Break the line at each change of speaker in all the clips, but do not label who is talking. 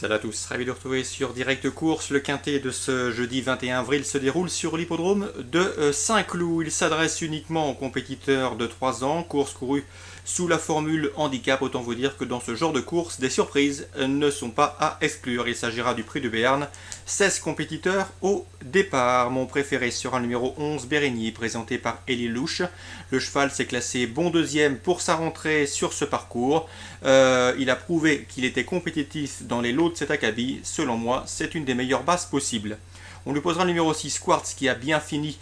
Salut à tous, ravi de vous retrouver sur Direct Course. Le quintet de ce jeudi 21 avril se déroule sur l'hippodrome de Saint-Cloud. Il s'adresse uniquement aux compétiteurs de 3 ans, course courue sous la formule handicap. Autant vous dire que dans ce genre de course, des surprises ne sont pas à exclure. Il s'agira du prix de Béarn, 16 compétiteurs au départ. Mon préféré sera le numéro 11, Bérigny, présenté par Élie Louche. Le cheval s'est classé bon deuxième pour sa rentrée sur ce parcours. Il a prouvé qu'il était compétitif dans les lots de cet acabit. Selon moi, c'est une des meilleures bases possibles. On lui posera le numéro 6, Quartz, qui a bien fini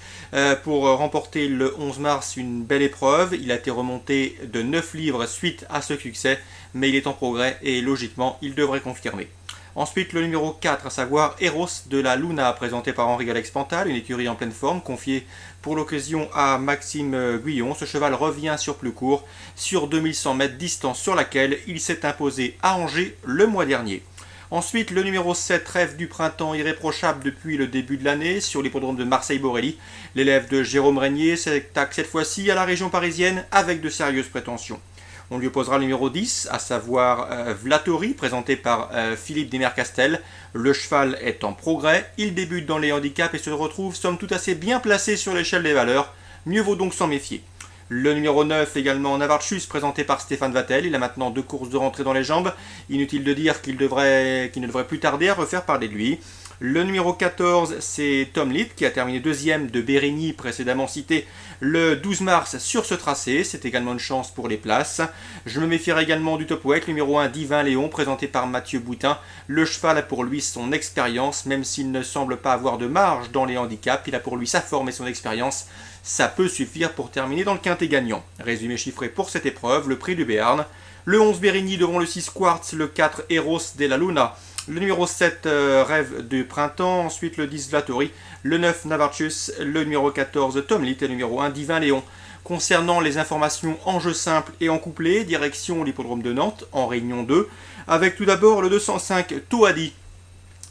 pour remporter le 11 mars une belle épreuve. Il a été remonté de 9 livres suite à ce succès, mais il est en progrès et logiquement, il devrait confirmer. Ensuite, le numéro 4, à savoir Eros de la Luna, présenté par Henri-Alex Pantal, une écurie en pleine forme, confiée pour l'occasion à Maxime Guyon. Ce cheval revient sur plus court, sur 2100 mètres, distance sur laquelle il s'est imposé à Angers le mois dernier. Ensuite, le numéro 7, Rêve du printemps, irréprochable depuis le début de l'année, sur l'hippodrome de Marseille-Borelli. L'élève de Jérôme Régnier s'attaque cette fois-ci à la région parisienne avec de sérieuses prétentions. On lui opposera le numéro 10, à savoir Vlatori, présenté par Philippe Desmercastel. Le cheval est en progrès, il débute dans les handicaps et se retrouve somme toute assez bien placé sur l'échelle des valeurs. Mieux vaut donc s'en méfier. Le numéro 9 également, Navarchus, présenté par Stéphane Vattel. Il a maintenant 2 courses de rentrée dans les jambes. Inutile de dire qu'il ne devrait plus tarder à refaire parler de lui. Le numéro 14, c'est Tom Litt, qui a terminé deuxième de Bérigny, précédemment cité, le 12 mars sur ce tracé. C'est également une chance pour les places. Je me méfierai également du top weight, le numéro 1, Divin Léon, présenté par Mathieu Boutin. Le cheval a pour lui son expérience, même s'il ne semble pas avoir de marge dans les handicaps. Il a pour lui sa forme et son expérience. Ça peut suffire pour terminer dans le quintet gagnant. Résumé chiffré pour cette épreuve, le prix du Béarn. Le 11 Bérigny devant le 6 Quartz, le 4 Eros de la Luna, le numéro 7 Rêve du printemps, ensuite le 10 Vlatori, le 9 Navarchus, le numéro 14 Tom Litt et le numéro 1 Divin Léon. Concernant les informations en jeu simple et en couplet, direction l'hippodrome de Nantes en réunion 2, avec tout d'abord le 205 Toadi.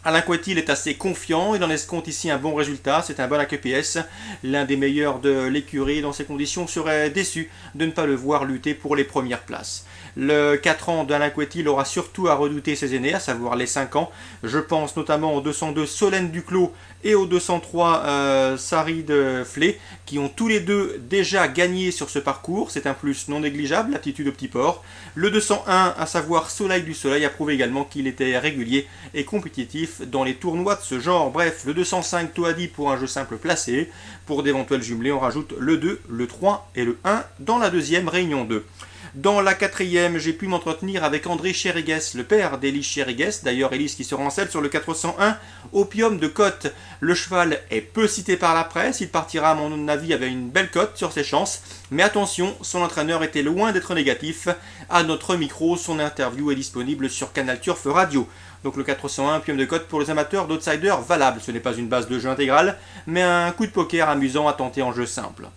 Alain Couetil est assez confiant, il en escompte ici un bon résultat, c'est un bon AQPS, l'un des meilleurs de l'écurie. Dans ces conditions, serait déçu de ne pas le voir lutter pour les premières places. Le 4 ans d'Alain Couetil aura surtout à redouter ses aînés, à savoir les 5 ans. Je pense notamment au 202 Solène Duclos et au 203 Sarid Flé, qui ont tous les deux déjà gagné sur ce parcours. C'est un plus non négligeable, l'aptitude au petit port. Le 201, à savoir Soleil du Soleil, a prouvé également qu'il était régulier et compétitif dans les tournois de ce genre. Bref, le 205 Toadi pour un jeu simple placé. Pour d'éventuels jumelés, on rajoute le 2, le 3 et le 1 dans la deuxième réunion 2. Dans la quatrième, j'ai pu m'entretenir avec André Chérigues, le père d'Élise Chérigues, d'ailleurs Élise qui se renseigne sur le 401 Opium de Côte. Le cheval est peu cité par la presse, il partira à mon avis avec une belle cote sur ses chances, mais attention, son entraîneur était loin d'être négatif. À notre micro, son interview est disponible sur Canal Turf Radio. Donc le 401 Opium de Côte pour les amateurs d'outsiders valable. Ce n'est pas une base de jeu intégrale, mais un coup de poker amusant à tenter en jeu simple.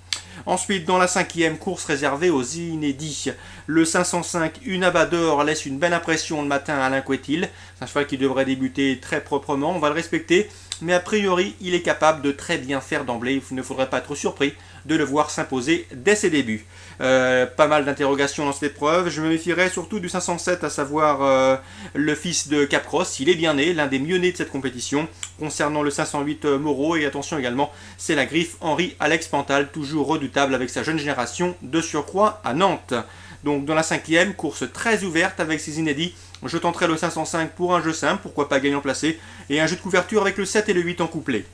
Ensuite, dans la cinquième, course réservée aux inédits. Le 505 Unabador laisse une belle impression le matin à Alain Couetil. C'est un cheval qui devrait débuter très proprement, on va le respecter. Mais a priori, il est capable de très bien faire d'emblée. Il ne faudrait pas être surpris de le voir s'imposer dès ses débuts. Pas mal d'interrogations dans cette épreuve. Je me méfierais surtout du 507, à savoir le fils de Capros. Il est bien né, l'un des mieux nés de cette compétition. Concernant le 508 Moreau, et attention également, c'est la griffe Henri-Alex Pantal, toujours redoutable avec sa jeune génération de surcroît à Nantes. Donc dans la cinquième, course très ouverte avec ses inédits. Je tenterai le 505 pour un jeu simple, pourquoi pas gagnant placé, et un jeu de couverture avec le 7 et le 8 en couplet.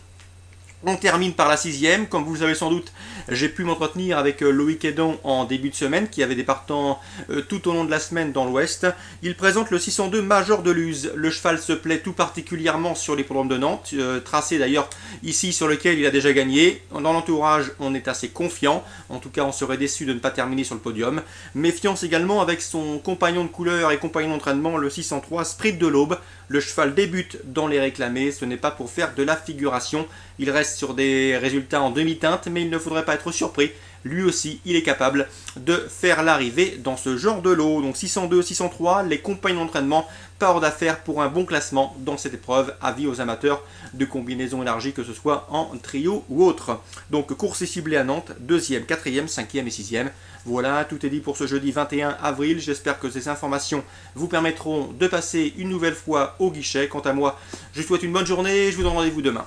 On termine par la sixième. Comme vous le savez sans doute, j'ai pu m'entretenir avec Loïc Edon en début de semaine, qui avait des partants tout au long de la semaine dans l'Ouest. Il présente le 602 Major de Luz. Le cheval se plaît tout particulièrement sur l'hippodrome de Nantes, tracé d'ailleurs ici sur lequel il a déjà gagné. Dans l'entourage, on est assez confiant. En tout cas, on serait déçu de ne pas terminer sur le podium. Méfiance également avec son compagnon de couleur et compagnon d'entraînement, le 603 Sprint de l'Aube. Le cheval débute dans les réclamés, ce n'est pas pour faire de la figuration. Il reste sur des résultats en demi-teinte, mais il ne faudrait pas être surpris lui aussi, il est capable de faire l'arrivée dans ce genre de lot. Donc 602, 603, les compagnes d'entraînement, pas hors d'affaire pour un bon classement dans cette épreuve. Avis aux amateurs de combinaisons élargies, que ce soit en trio ou autre. Donc course et ciblée à Nantes, 2e, 4e, 5e et 6e. Voilà, tout est dit pour ce jeudi 21 avril. J'espère que ces informations vous permettront de passer une nouvelle fois au guichet. Quant à moi, je vous souhaite une bonne journée et je vous donne rendez-vous demain.